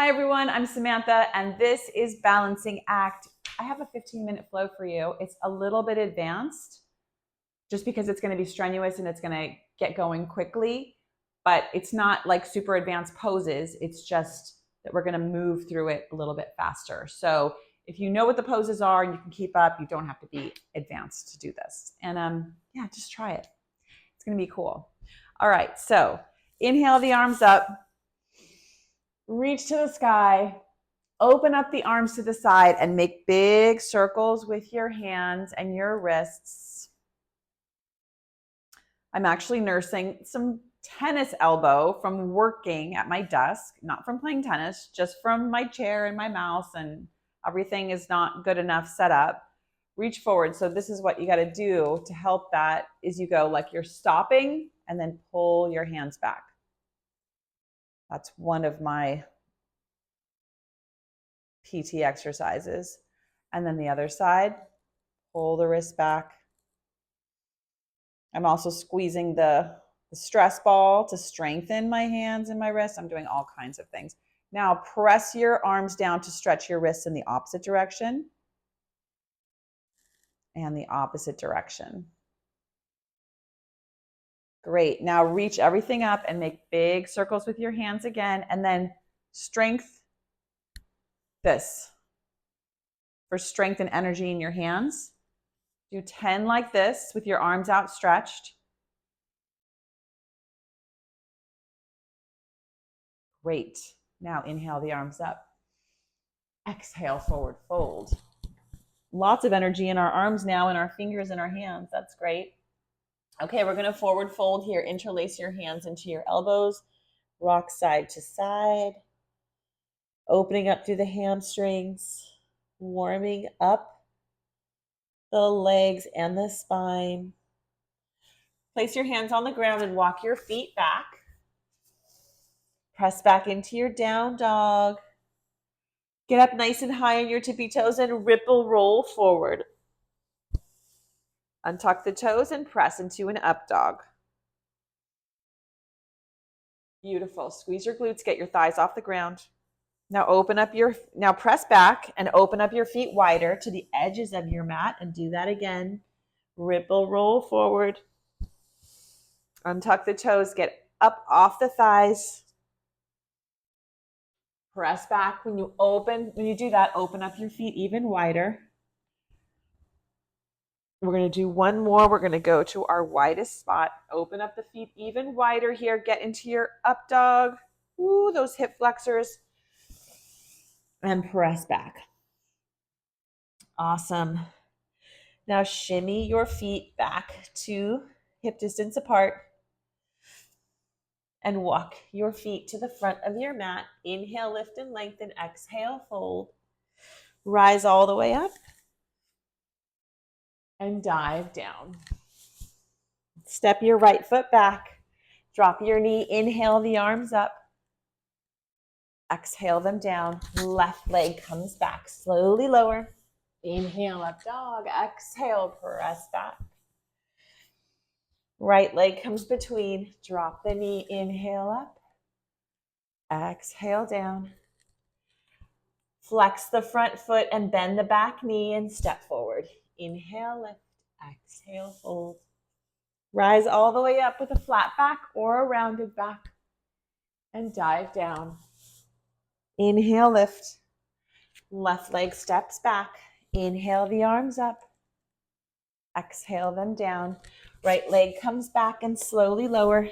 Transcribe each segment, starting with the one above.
Hi everyone, I'm Samantha and this is Balancing Act. I have a 15-minute flow for you. It's a little bit advanced just because it's going to be strenuous and it's going to get going quickly, but it's not like super advanced poses. It's just that we're going to move through it a little bit faster. So if you know what the poses are and you can keep up, you don't have to be advanced to do this. And yeah, just try it. It's going to be cool. All right, so inhale the arms up, reach to the sky, open up the arms to the side and make big circles with your hands and your wrists. I'm actually nursing some tennis elbow from working at my desk, not from playing tennis, just from my chair and my mouse, and everything is not good enough set up. Reach forward. So this is what you got to do to help that is you go like you're stopping and then pull your hands back. That's one of my PT exercises. And then the other side, pull the wrist back. I'm also squeezing the stress ball to strengthen my hands and my wrists. I'm doing all kinds of things. Now press your arms down to stretch your wrists in the opposite direction and the opposite direction. Great. Now reach everything up and make big circles with your hands again, and then strength this for strength and energy in your hands. Do 10 like this with your arms outstretched. Great. Now inhale the arms up. Exhale, forward fold. Lots of energy in our arms now, and our fingers and our hands. That's great. Okay, we're going to forward fold here. Interlace your hands into your elbows. Rock side to side. Opening up through the hamstrings. Warming up the legs and the spine. Place your hands on the ground and walk your feet back. Press back into your down dog. Get up nice and high on your tippy toes and ripple roll forward. Untuck the toes and press into an up dog. Beautiful. Squeeze your glutes, get your thighs off the ground. Now press back and open up your feet wider to the edges of your mat and do that again. Ripple roll forward. Untuck the toes, get up off the thighs. Press back. When you do that, open up your feet even wider. We're going to do one more. We're going to go to our widest spot. Open up the feet even wider here. Get into your up dog. Ooh, those hip flexors. And press back. Awesome. Now shimmy your feet back to hip distance apart. And walk your feet to the front of your mat. Inhale, lift and lengthen. Exhale, fold. Rise all the way up. And dive down. Step your right foot back. Drop your knee. Inhale the arms up. Exhale them down. Left leg comes back. Slowly lower. Inhale, up dog. Exhale, press back. Right leg comes between. Drop the knee. Inhale up. Exhale down. Flex the front foot and bend the back knee and step forward. Inhale, lift. Exhale, fold. Rise all the way up with a flat back or a rounded back. And dive down. Inhale, lift. Left leg steps back. Inhale the arms up. Exhale them down. Right leg comes back and slowly lower.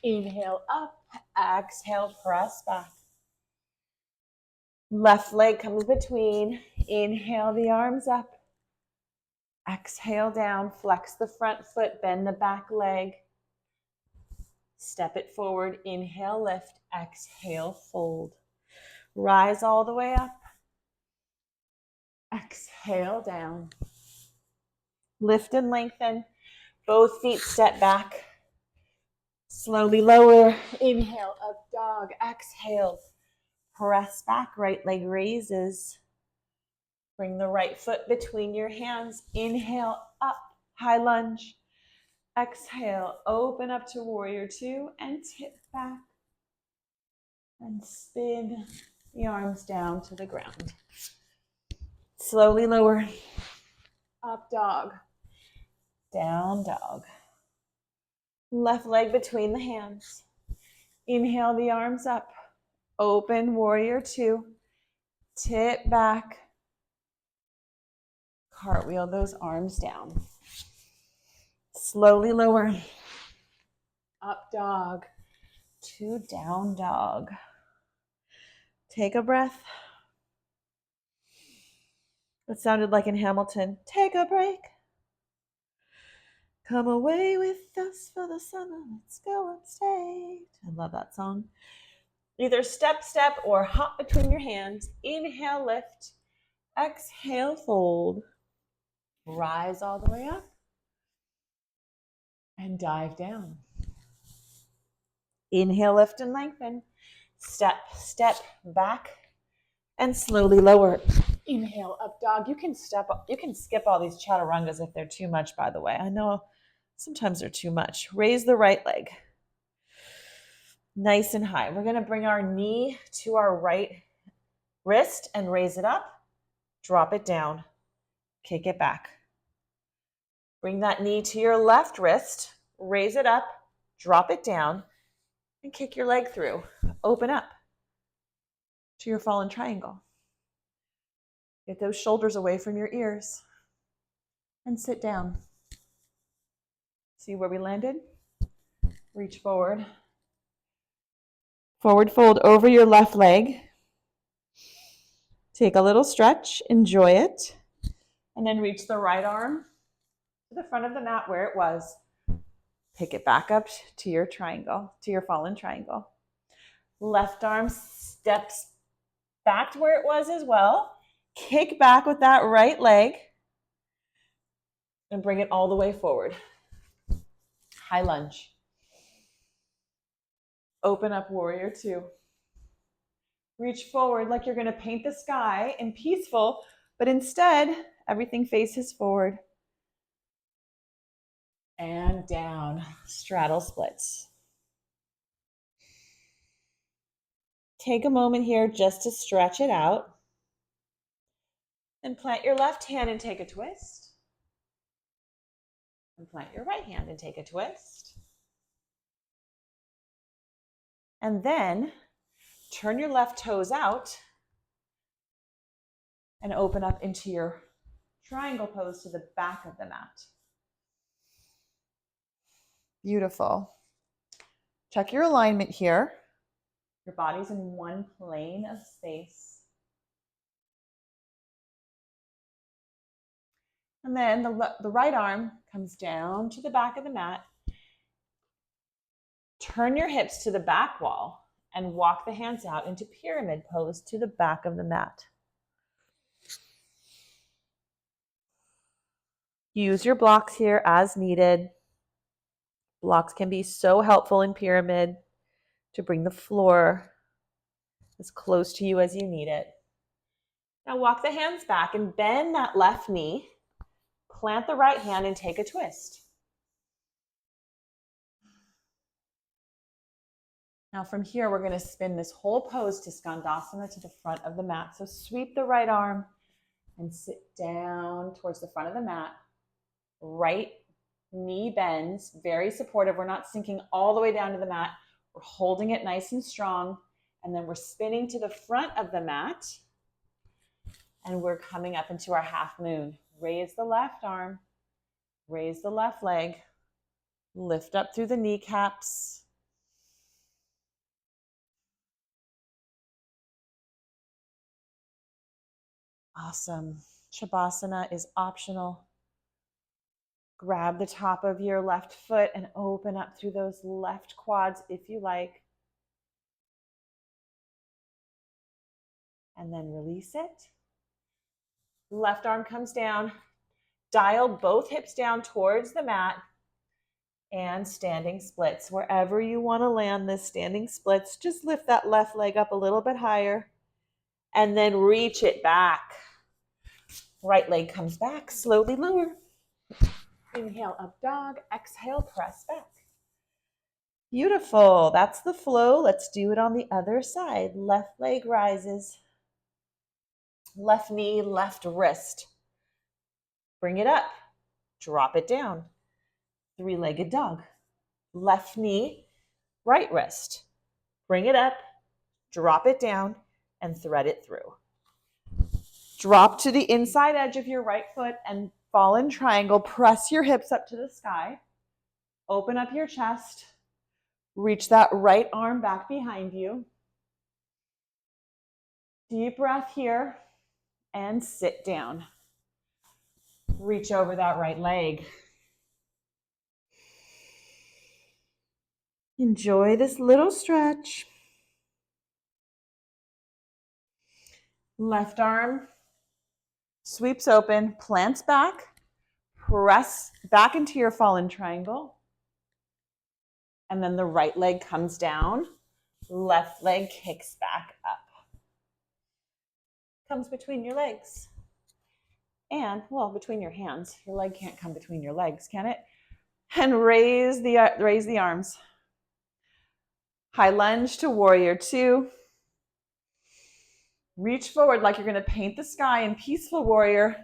Inhale up. Exhale, press back. Left leg comes between. Inhale the arms up. Exhale down. Flex the front foot. Bend the back leg. Step it forward. Inhale, lift. Exhale, fold. Rise all the way up. Exhale down. Lift and lengthen. Both feet step back. Slowly lower. Inhale, up dog. Exhale. Press back. Right leg raises. Bring the right foot between your hands. Inhale, up. High lunge. Exhale. Open up to warrior two and tip back. And spin. the arms down to the ground. Slowly lower. Up dog. Down dog. Left leg between the hands. Inhale the arms up. Open warrior two. Tip back. Cartwheel those arms down. Slowly lower. Up dog to down dog. Take a breath. It sounded like in Hamilton. Take a break. Come away with us for the summer. Let's go upstate. I love that song. Either step, step, or hop between your hands. Inhale, lift. Exhale, fold. Rise all the way up. And dive down. Inhale, lift and lengthen. Step, step, back, and slowly lower. Inhale, up dog. You can step up. You can skip all these chaturangas if they're too much, by the way. I know sometimes they're too much. Raise the right leg. Nice and high. We're going to bring our knee to our right wrist and raise it up. Drop it down. Kick it back. Bring that knee to your left wrist. Raise it up. Drop it down. And kick your leg through. Open up to your fallen triangle. Get those shoulders away from your ears. And sit down. See where we landed? Reach forward. Forward fold over your left leg. Take a little stretch. Enjoy it. And then reach the right arm to the front of the mat where it was. Pick it back up to your triangle, to your fallen triangle. Left arm steps back to where it was as well. Kick back with that right leg and bring it all the way forward. High lunge. Open up warrior two. Reach forward like you're going to paint the sky in peaceful, but instead everything faces forward. And down, straddle splits. Take a moment here just to stretch it out. And plant your left hand and take a twist. And plant your right hand and take a twist. And then turn your left toes out and open up into your triangle pose to the back of the mat. Beautiful. Check your alignment here. Your body's in one plane of space. And then the right arm comes down to the back of the mat. Turn your hips to the back wall and walk the hands out into pyramid pose to the back of the mat. Use your blocks here as needed. Blocks can be so helpful in pyramid to bring the floor as close to you as you need it. Now walk the hands back and bend that left knee. Plant the right hand and take a twist. Now from here, we're going to spin this whole pose to Skandasana to the front of the mat. So sweep the right arm and sit down towards the front of the mat. Right knee bends, very supportive. We're not sinking all the way down to the mat. We're holding it nice and strong. And then we're spinning to the front of the mat. And we're coming up into our half moon. Raise the left arm. Raise the left leg. Lift up through the kneecaps. Awesome. Shavasana is optional. Grab the top of your left foot and open up through those left quads if you like. And then release it. Left arm comes down. Dial both hips down towards the mat. And standing splits. Wherever you want to land this standing splits, just lift that left leg up a little bit higher. And then reach it back. Right leg comes back. Slowly lower. Inhale, up dog. Exhale, press back. Beautiful. That's the flow. Let's do it on the other side. Left leg rises. Left knee, left wrist. Bring it up. Drop it down. Three-legged dog. Left knee, right wrist. Bring it up, drop it down, and thread it through. Drop to the inside edge of your right foot and fall in triangle. Press your hips up to the sky. Open up your chest. Reach that right arm back behind you. Deep breath here and sit down. Reach over that right leg. Enjoy this little stretch. Left arm sweeps open, plants back, press back into your fallen triangle. And then the right leg comes down, left leg kicks back up. Comes between your legs. And, well, between your hands. Your leg can't come between your legs, can it? And raise the arms. High lunge to warrior two. Reach forward like you're going to paint the sky in peaceful warrior.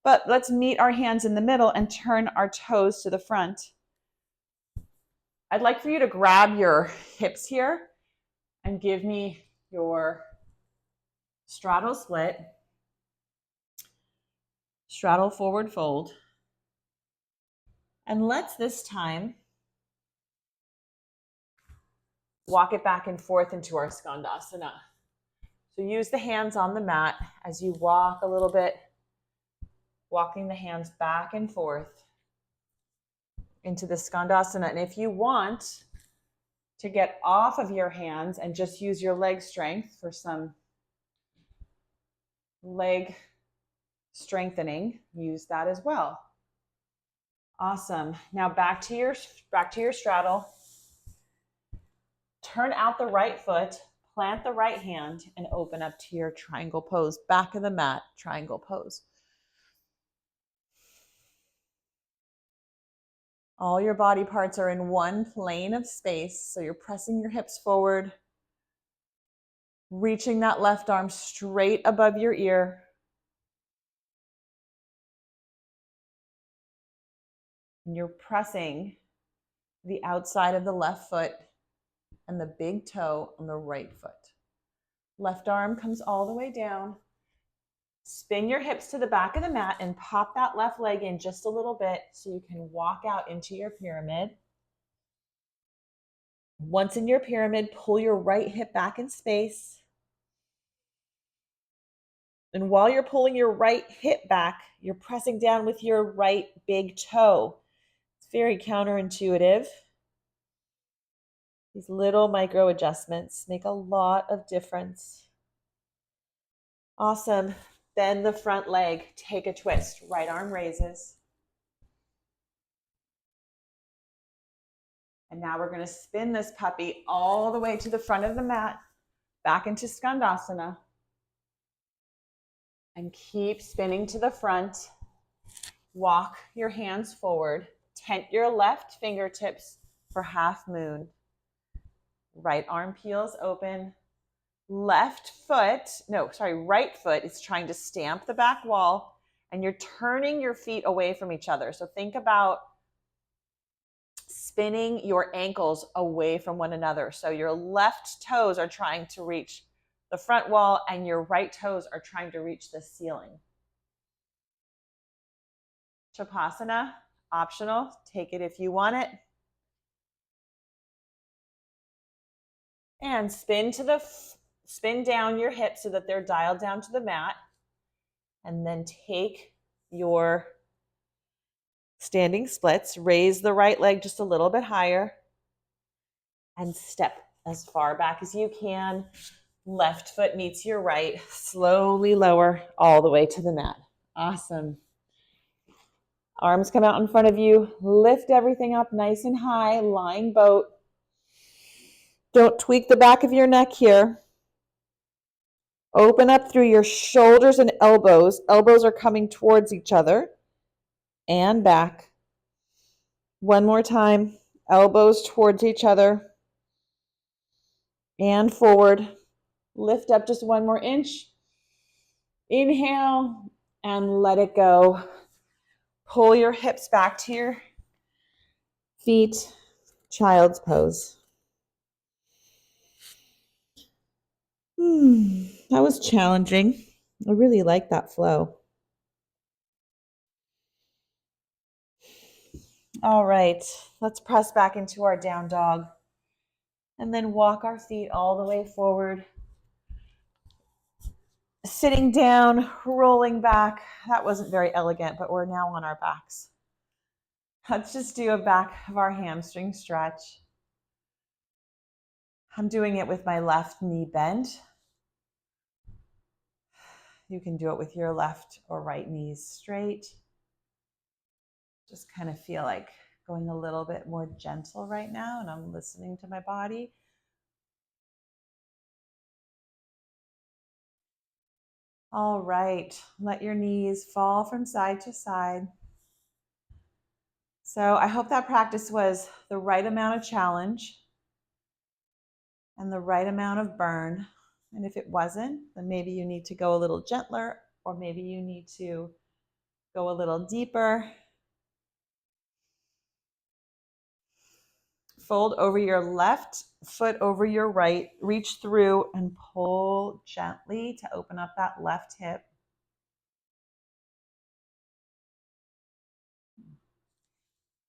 But let's meet our hands in the middle and turn our toes to the front. I'd like for you to grab your hips here and give me your straddle split. Straddle forward fold. And let's this time walk it back and forth into our Skandasana. So use the hands on the mat as you walk a little bit, walking the hands back and forth into the Skandasana. And if you want to get off of your hands and just use your leg strength for some leg strengthening, use that as well. Awesome. Now back to your straddle. Turn out the right foot, plant the right hand, and open up to your triangle pose. Back of the mat, triangle pose. All your body parts are in one plane of space, so you're pressing your hips forward, reaching that left arm straight above your ear. And you're pressing the outside of the left foot and the big toe on the right foot. Left arm comes all the way down. Spin your hips to the back of the mat and pop that left leg in just a little bit so you can walk out into your pyramid. Once in your pyramid, pull your right hip back in space. And while you're pulling your right hip back, you're pressing down with your right big toe. It's very counterintuitive. These little micro adjustments make a lot of difference. Awesome. Bend the front leg, take a twist. Right arm raises. And now we're going to spin this puppy all the way to the front of the mat, back into Skandasana. And keep spinning to the front. Walk your hands forward. Tent your left fingertips for half moon. Right arm peels open. Right foot is trying to stamp the back wall, and you're turning your feet away from each other. So think about spinning your ankles away from one another. So your left toes are trying to reach the front wall, and your right toes are trying to reach the ceiling. Shavasana, optional. Take it if you want it. And spin down your hips so that they're dialed down to the mat. And then take your standing splits. Raise the right leg just a little bit higher. And step as far back as you can. Left foot meets your right. Slowly lower all the way to the mat. Awesome. Arms come out in front of you. Lift everything up nice and high. Lying boat. Don't tweak the back of your neck here. Open up through your shoulders and elbows. Elbows are coming towards each other. And back. One more time. Elbows towards each other and forward. Lift up just one more inch. Inhale and let it go. Pull your hips back to your feet. Child's pose. That was challenging. I really like that flow. All right, let's press back into our down dog and then walk our feet all the way forward. Sitting down, rolling back. That wasn't very elegant, but we're now on our backs. Let's just do a back of our hamstring stretch. I'm doing it with my left knee bent. You can do it with your left or right knees straight. Just kind of feel like going a little bit more gentle right now, and I'm listening to my body. All right, let your knees fall from side to side. So I hope that practice was the right amount of challenge and the right amount of burn. And if it wasn't, then maybe you need to go a little gentler, or maybe you need to go a little deeper. Fold over your left foot over your right, reach through and pull gently to open up that left hip.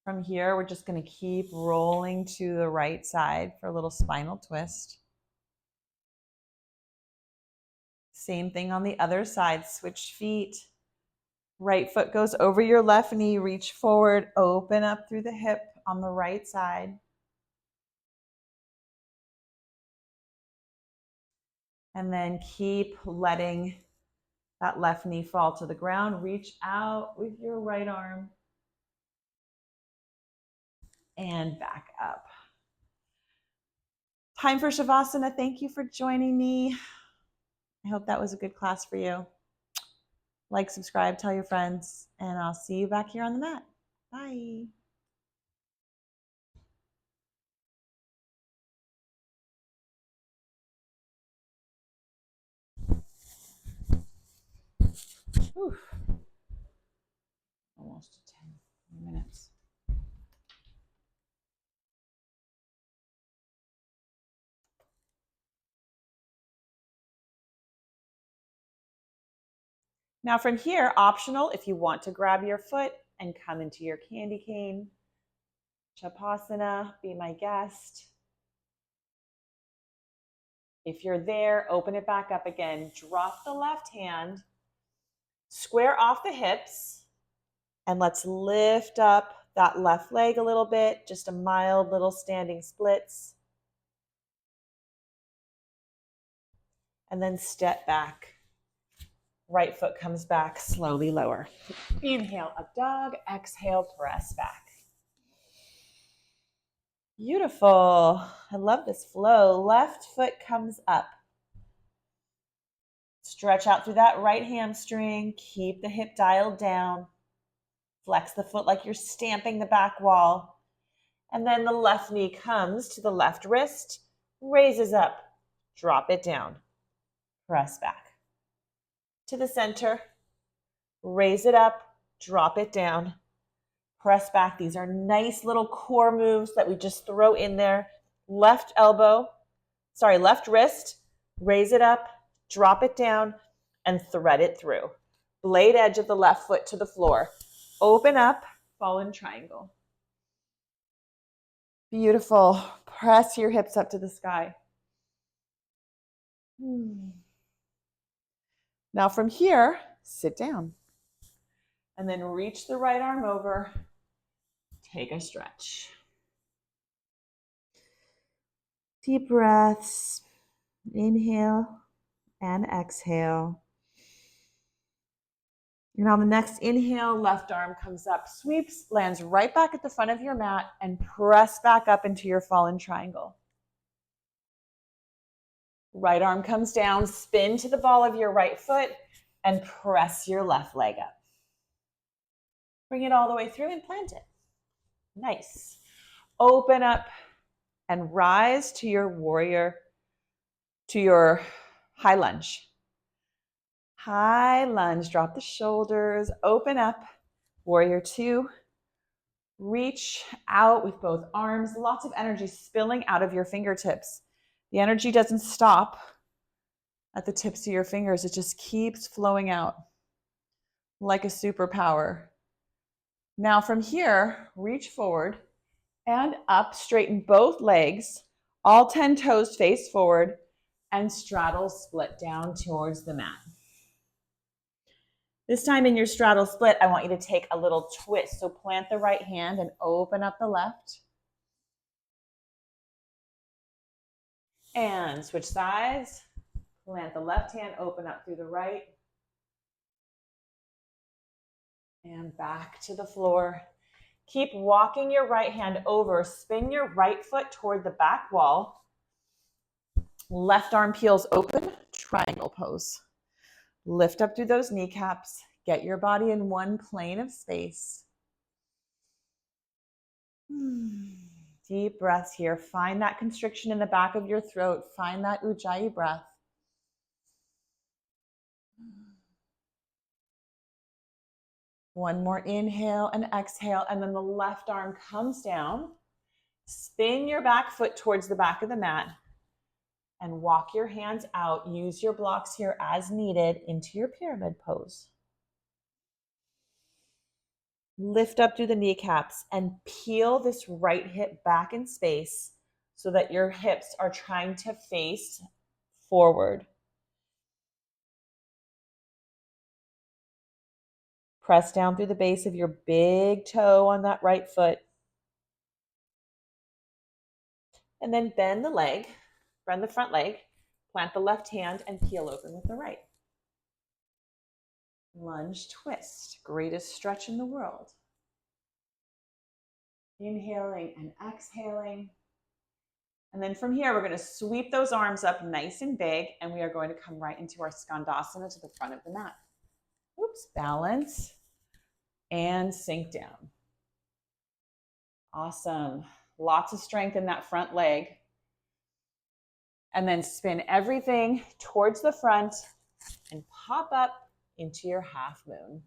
From here, we're just going to keep rolling to the right side for a little spinal twist. Same thing on the other side, switch feet. Right foot goes over your left knee, reach forward, open up through the hip on the right side. And then keep letting that left knee fall to the ground. Reach out with your right arm and back up. Time for Shavasana. Thank you for joining me. I hope that was a good class for you. Like, subscribe, tell your friends, and I'll see you back here on the mat. Bye. Whew. Almost 10 minutes. Now from here, optional if you want to grab your foot and come into your candy cane. Shavasana, be my guest. If you're there, open it back up again. Drop the left hand, square off the hips, and let's lift up that left leg a little bit, just a mild little standing splits. And then step back. Right foot comes back, slowly lower. Inhale, up dog. Exhale, press back. Beautiful. I love this flow. Left foot comes up. Stretch out through that right hamstring. Keep the hip dialed down. Flex the foot like you're stamping the back wall. And then the left knee comes to the left wrist, raises up, drop it down, press back. To the center, raise it up, drop it down, press back. These are nice little core moves that we just throw in there. Left wrist, raise it up, drop it down, and thread it through. Blade edge of the left foot to the floor. Open up, fallen triangle. Beautiful. Press your hips up to the sky. Now from here, sit down. And then reach the right arm over. Take a stretch. Deep breaths. Inhale and exhale. And on the next inhale, left arm comes up, sweeps, lands right back at the front of your mat, and press back up into your fallen triangle. Right arm comes down, spin to the ball of your right foot, and press your left leg up. Bring it all the way through and plant it. Nice. Open up and rise to your warrior, to your high lunge. High lunge, drop the shoulders, open up, warrior two. Reach out with both arms, lots of energy spilling out of your fingertips. The energy doesn't stop at the tips of your fingers, it just keeps flowing out like a superpower. Now from here, reach forward and up, straighten both legs, all 10 toes face forward, and straddle split down towards the mat. This time in your straddle split, I want you to take a little twist. So plant the right hand and open up the left. And switch sides. Plant the left hand, open up through the right. And back to the floor. Keep walking your right hand over. Spin your right foot toward the back wall. Left arm peels open, triangle pose. Lift up through those kneecaps. Get your body in one plane of space. Deep breaths here. Find that constriction in the back of your throat. Find that Ujjayi breath. One more inhale and exhale, and then the left arm comes down. Spin your back foot towards the back of the mat and walk your hands out. Use your blocks here as needed into your pyramid pose. Lift up through the kneecaps and peel this right hip back in space so that your hips are trying to face forward. Press down through the base of your big toe on that right foot. And then bend the leg, bend the front leg, plant the left hand and peel open with the right. Lunge twist, greatest stretch in the world. Inhaling and exhaling. And then from here, we're going to sweep those arms up nice and big, and we are going to come right into our Skandasana to the front of the mat. Oops, balance and sink down. Awesome. Lots of strength in that front leg. And then spin everything towards the front and pop up into your half moon.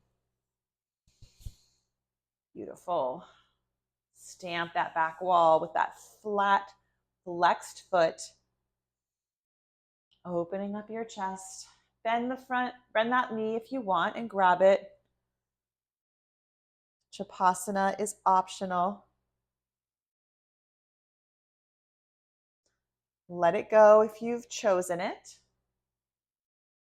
Beautiful. Stamp that back wall with that flat, flexed foot. Opening up your chest. Bend the front, bend that knee if you want and grab it. Shavasana is optional. Let it go if you've chosen it.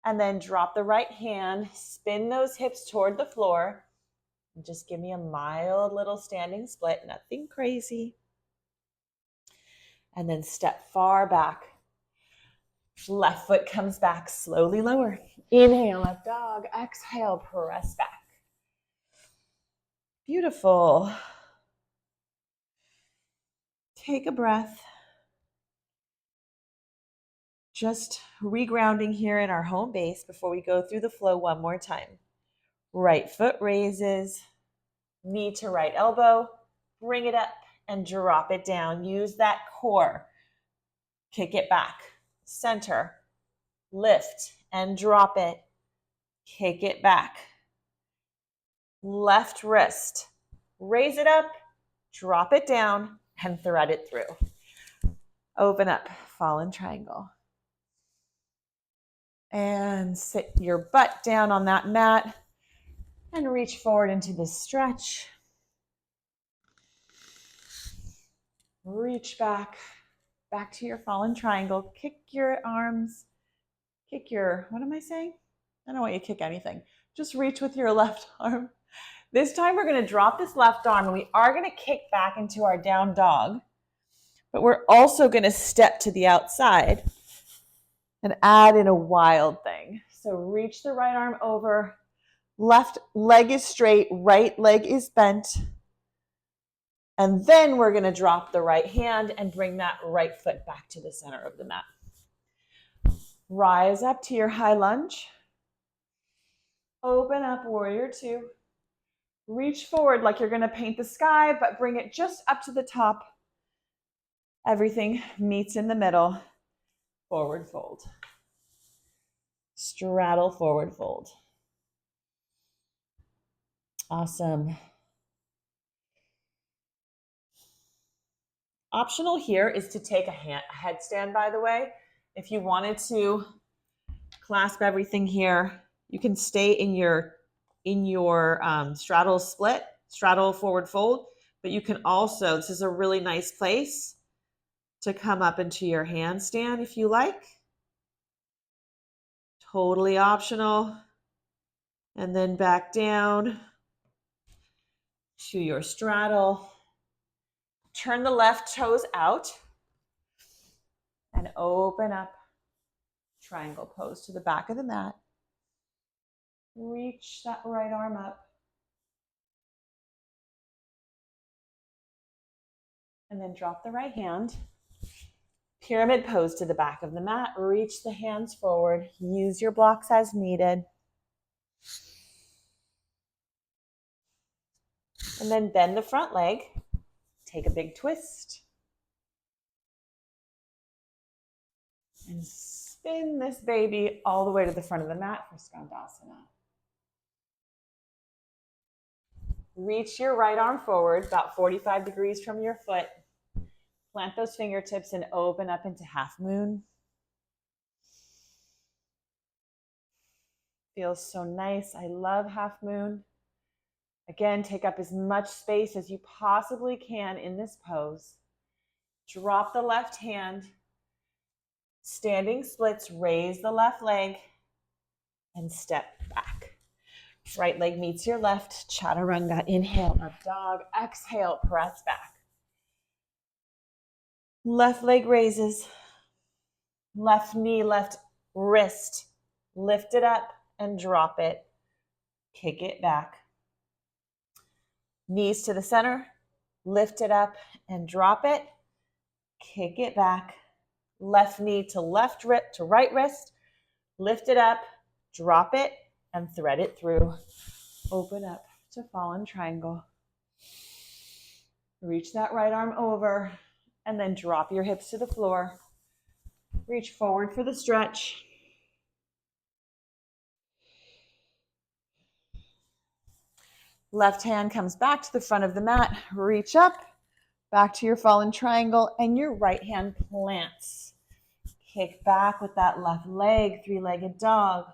And then drop the right hand, spin those hips toward the floor. And just give me a mild little standing split, nothing crazy. And then step far back. Left foot comes back, slowly lower. Inhale, up dog. Exhale, press back. Beautiful. Take a breath. Just regrounding here in our home base before we go through the flow one more time. Right foot raises, knee to right elbow, bring it up and drop it down. Use that core. Kick it back, center, lift and drop it. Kick it back. Left wrist, raise it up, drop it down and thread it through. Open up, fallen triangle. And sit your butt down on that mat and reach forward into this stretch. Reach back to your fallen triangle. Kick your arms, kick your, what am I saying? I don't want you to kick anything. Just reach with your left arm. This time we're going to drop this left arm and we are going to kick back into our down dog, but we're also going to step to the outside and add in a wild thing. So reach the right arm over, left leg is straight, right leg is bent. And then we're going to drop the right hand and bring that right foot back to the center of the mat. Rise up to your high lunge. Open up, warrior two. Reach forward like you're going to paint the sky, but bring it just up to the top Everything meets in the middle. Forward fold. Straddle, forward fold. Awesome. Optional here is to take a headstand, by the way. If you wanted to clasp everything here, you can stay in your straddle split, straddle forward fold, but you can also, this is a really nice place to come up into your handstand if you like. Totally optional. And then back down to your straddle. Turn the left toes out and open up. Triangle pose to the back of the mat. Reach that right arm up. And then drop the right hand. Pyramid pose to the back of the mat. Reach the hands forward. Use your blocks as needed. And then bend the front leg. Take a big twist. And spin this baby all the way to the front of the mat for Skandasana. Reach your right arm forward, about 45 degrees from your foot. Plant those fingertips and open up into half moon. Feels so nice. I love half moon. Again, take up as much space as you possibly can in this pose. Drop the left hand. Standing splits, raise the left leg and step back. Right leg meets your left, chaturanga. Inhale, up dog. Exhale, press back. Left leg raises. Left knee, left wrist. Lift it up and drop it. Kick it back. Knees to the center. Lift it up and drop it. Kick it back. Left knee to left wrist to right wrist. Lift it up, drop it, and thread it through. Open up to fallen triangle. Reach that right arm over, and then drop your hips to the floor. Reach forward for the stretch. Left hand comes back to the front of the mat. Reach up, back to your fallen triangle, and your right hand plants. Kick back with that left leg, three-legged dog.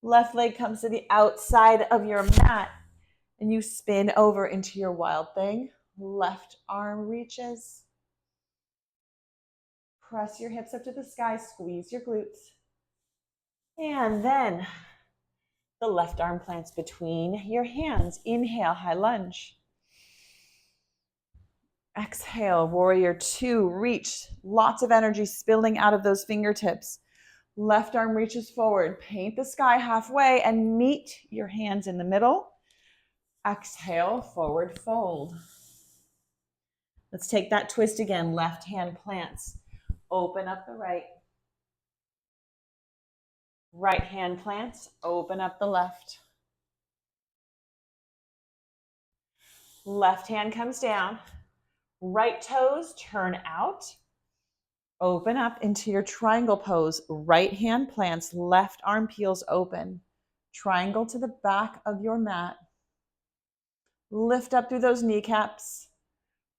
Left leg comes to the outside of your mat, and you spin over into your wild thing. Left arm reaches. Press your hips up to the sky, squeeze your glutes. And then the left arm plants between your hands. Inhale, high lunge. Exhale, warrior two. Reach. Lots of energy spilling out of those fingertips. Left arm reaches forward. Paint the sky halfway and meet your hands in the middle. Exhale, forward fold. Let's take that twist again. Left hand plants. Open up the right. Right hand plants. Open up the left. Left hand comes down. Right toes turn out. Open up into your triangle pose. Right hand plants. Left arm peels open. Triangle to the back of your mat. Lift up through those kneecaps.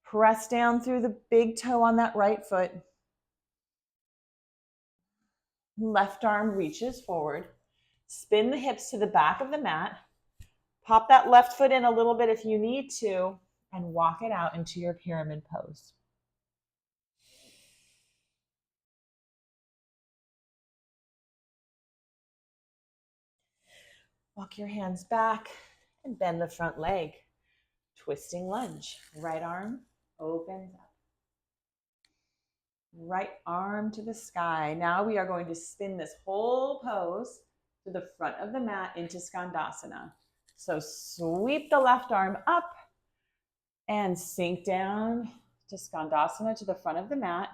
Press down through the big toe on that right foot. Left arm reaches forward. Spin the hips to the back of the mat. Pop that left foot in a little bit if you need to, and walk it out into your pyramid pose. Walk your hands back and bend the front leg. Twisting lunge. Right arm opens up. Right arm to the sky. Now we are going to spin this whole pose to the front of the mat into Skandasana. So sweep the left arm up and sink down to Skandasana to the front of the mat.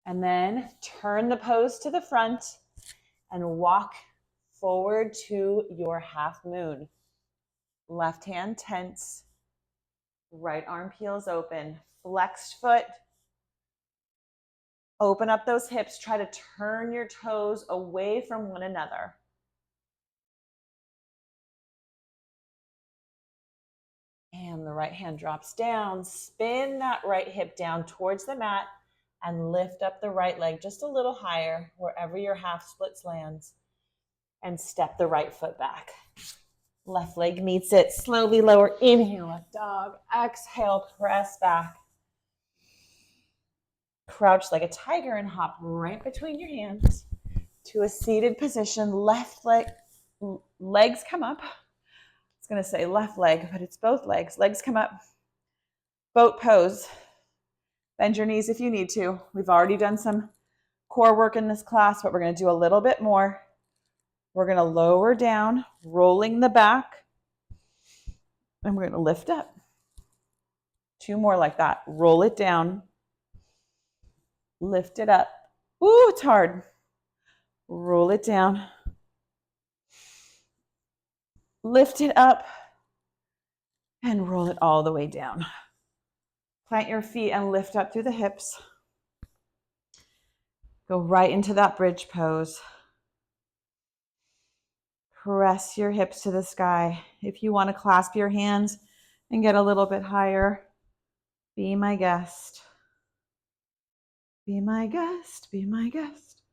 And then turn the pose to the front and walk forward to your half moon. Left hand tense. Right arm peels open. Flexed foot. Open up those hips. Try to turn your toes away from one another. And the right hand drops down. Spin that right hip down towards the mat and lift up the right leg just a little higher wherever your half splits lands. And step the right foot back. Left leg meets it. Slowly lower. Inhale, up dog. Exhale, press back. Crouch like a tiger and hop right between your hands to a seated position. Left leg, legs come up. I was going to say left leg, but it's both legs. Legs come up. Boat pose. Bend your knees if you need to. We've already done some core work in this class, but we're going to do a little bit more. We're going to lower down, rolling the back, and we're going to lift up. 2 more like that. Roll it down. Lift it up. Ooh, it's hard. Roll it down. Lift it up. And roll it all the way down. Plant your feet and lift up through the hips. Go right into that bridge pose. Press your hips to the sky. If you want to clasp your hands and get a little bit higher, be my guest. Be my guest. Be my guest.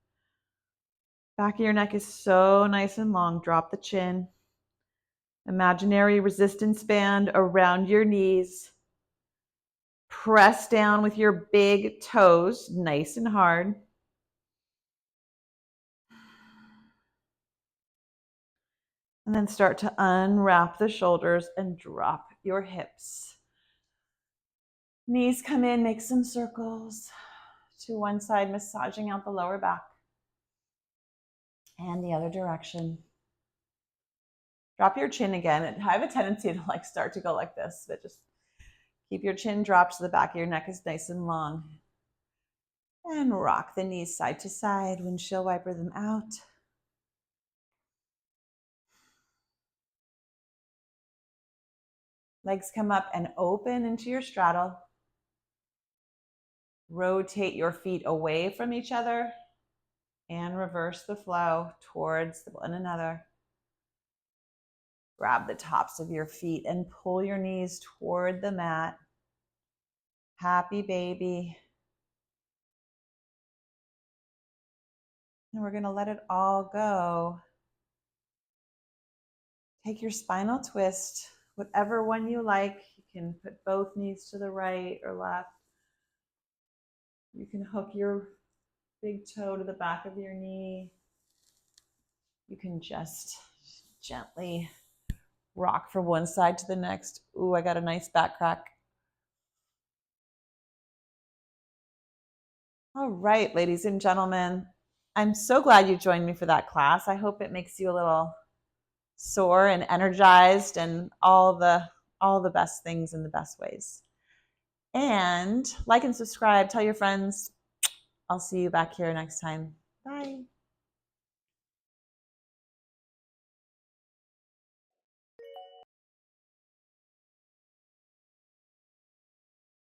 Back of your neck is so nice and long. Drop the chin. Imaginary resistance band around your knees. Press down with your big toes, nice and hard. And then start to unwrap the shoulders and drop your hips. Knees come in, make some circles to one side, massaging out the lower back. And the other direction. Drop your chin again. I have a tendency to start to go like this, but just keep your chin dropped so the back of your neck is nice and long. And rock the knees side to side, windshield wiper them out. Legs come up and open into your straddle. Rotate your feet away from each other and reverse the flow towards one another. Grab the tops of your feet and pull your knees toward the mat. Happy baby. And we're going to let it all go. Take your spinal twist, whatever one you like. You can put both knees to the right or left. You can hook your big toe to the back of your knee. You can just gently rock from one side to the next. Ooh, I got a nice back crack. All right, ladies and gentlemen, I'm so glad you joined me for that class. I hope it makes you a little sore and energized and all the best things in the best ways. And like and subscribe, tell your friends. I'll see you back here next time. Bye.